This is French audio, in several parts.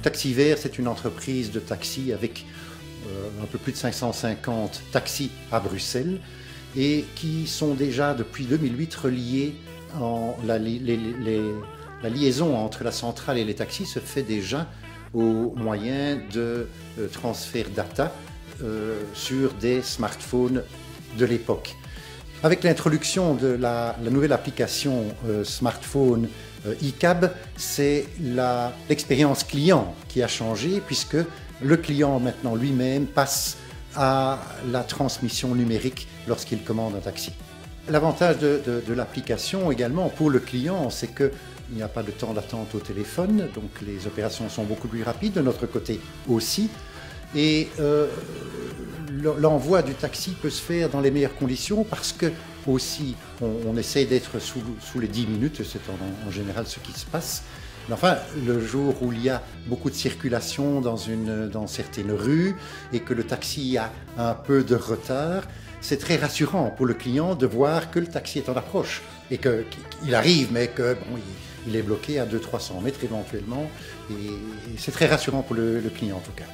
Taxi Vert, c'est une entreprise de taxi avec un peu plus de 550 taxis à Bruxelles et qui sont déjà depuis 2008 reliés la liaison entre la centrale et les taxis se fait déjà au moyen de transfert data sur des smartphones de l'époque. Avec l'introduction de la nouvelle application smartphone eCab, c'est l'expérience client qui a changé puisque le client maintenant lui-même passe à la transmission numérique lorsqu'il commande un taxi. L'avantage de l'application également pour le client, c'est qu'il n'y a pas de temps d'attente au téléphone, donc les opérations sont beaucoup plus rapides, de notre côté aussi. Et l'envoi du taxi peut se faire dans les meilleures conditions parce que aussi on essaie d'être sous les 10 minutes, c'est en général ce qui se passe. Mais enfin, le jour où il y a beaucoup de circulation dans certaines rues et que le taxi a un peu de retard, c'est très rassurant pour le client de voir que le taxi est en approche et qu'il arrive, mais que il est bloqué à 200-300 mètres éventuellement. Et c'est très rassurant pour le client en tout cas.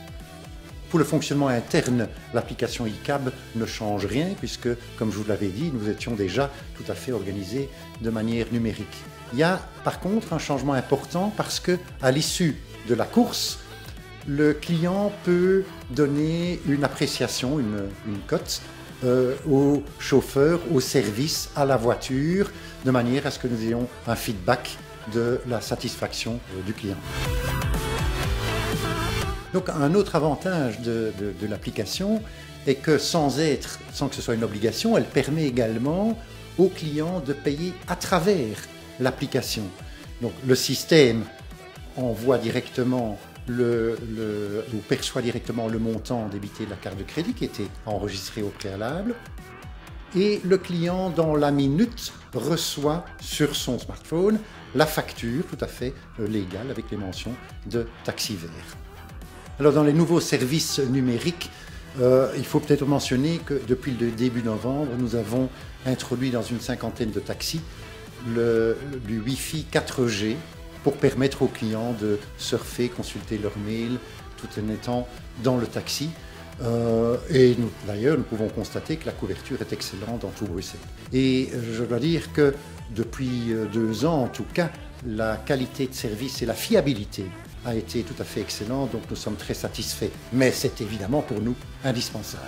Pour le fonctionnement interne, l'application eCab ne change rien puisque, comme je vous l'avais dit, nous étions déjà tout à fait organisés de manière numérique. Il y a par contre un changement important parce qu'à l'issue de la course, le client peut donner une appréciation, une cote au chauffeur, au service, à la voiture, de manière à ce que nous ayons un feedback de la satisfaction du client. Donc un autre avantage de l'application est que sans que ce soit une obligation, elle permet également aux clients de payer à travers l'application. Donc le système envoie directement ou perçoit directement le montant débité de la carte de crédit qui était enregistré au préalable et le client dans la minute reçoit sur son smartphone la facture tout à fait légale avec les mentions de Taxi Vert. Alors dans les nouveaux services numériques, il faut peut-être mentionner que depuis le début novembre, nous avons introduit dans une cinquantaine de taxis du Wi-Fi 4G pour permettre aux clients de surfer, consulter leur mail tout en étant dans le taxi. Et d'ailleurs, nous pouvons constater que la couverture est excellente dans tout Bruxelles. Et je dois dire que depuis 2 ans, en tout cas, la qualité de service et la fiabilité a été tout à fait excellente, donc nous sommes très satisfaits. Mais c'est évidemment pour nous indispensable.